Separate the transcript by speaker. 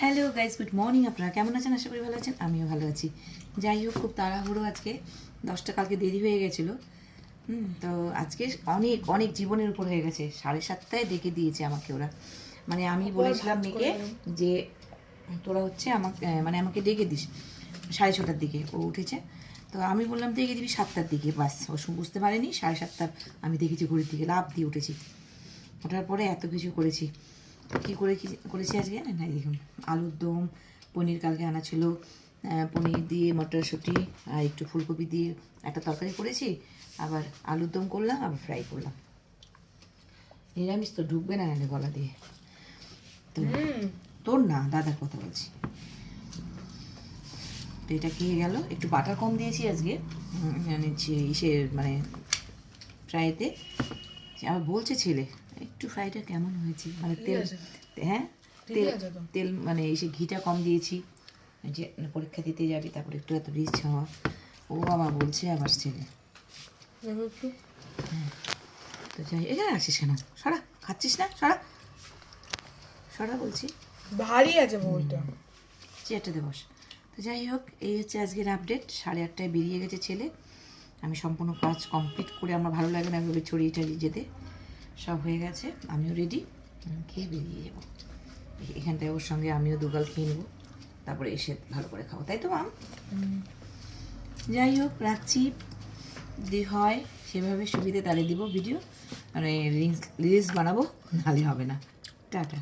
Speaker 1: Hello guys, good morning. আপনারা কেমন আছেন? আশা করি ভালো আছেন, আমিও ভালো আছি। যাই হোক, খুব তাড়াহুড়ো আজকে, 10টা কালকে দেরি হয়ে গেছিলো। তো আজকে অনেক অনেক জীবনের উপর হয়ে গেছে। 7:30টায় ডেকে দিয়েছে আমাকে ওরা। মানে আমি বলেছিলাম মেয়েকে যে তোরা হচ্ছে আমাকে মানে আমাকে ডেকে দিস 6:30টার দিকে। ও উঠেছে, তো আমি বললাম ডেকে দিবি 7টার দিকে। বাস ও বুঝতে পারেনি 7:30 আমি দেখেছি ঘড়ির দিকে, লাফ দিয়ে উঠেছি। ওঠার পরে এত কিছু করেছি। কী করেছি আজকে না, দেখুন, আলুর দম, পনির কালকে আনা ছিল, পনির দিয়ে মটরশুঁটি আর একটু ফুলকপি দিয়ে একটা তরকারি করেছি। আবার আলুর দম করলাম, আবার ফ্রাই করলাম। নিরামিষ তো ঢুকবে না নাহলে গলা দিয়ে। তো তোর না, দাদার কথা বলছি। তো এটা খেয়ে গেল। একটু বাটার কম দিয়েছি আজকে, মানে ইসের মানে ফ্রাইতে। আবার বলছে ছেলে একটু ফ্রাইটা কেমন হয়েছে, মানে তেল, হ্যাঁ তেল মানে এসে ঘিটা কম দিয়েছি। যে পরীক্ষা দিতে যাবি, তারপরে একটু এত রিচ হওয়া, ও আমার বলছে আমার ছেলে। হ্যাঁ, তো যাই, এখানে আসিস কেন? সরা, খাচ্ছিস না? সরা বলছি,
Speaker 2: ভারী আছে বউটা।
Speaker 1: চেয়ারটাতে বস। তো যাই হোক, এই হচ্ছে আজকের আপডেট। 8:30টায় বেরিয়ে গেছে ছেলে। আমি সম্পূর্ণ কাজ কমপ্লিট করে, আমার ভালো লাগে না এভাবে ছড়িয়ে টাড়িয়ে যেতে। সব হয়ে গেছে, আমিও রেডি, খেয়ে বেরিয়ে যাবো। এখানটায় ওর সঙ্গে আমিও দুগাল খেয়ে নেবো, তারপরে এসে ভালো করে খাবো, তাই তো মাম? যাই হোক, রাখছি। যদি হয় সেভাবে সুবিধে তাহলে দিব ভিডিও, মানে রিলস বানাবো, নাহলে হবে না। টাটা।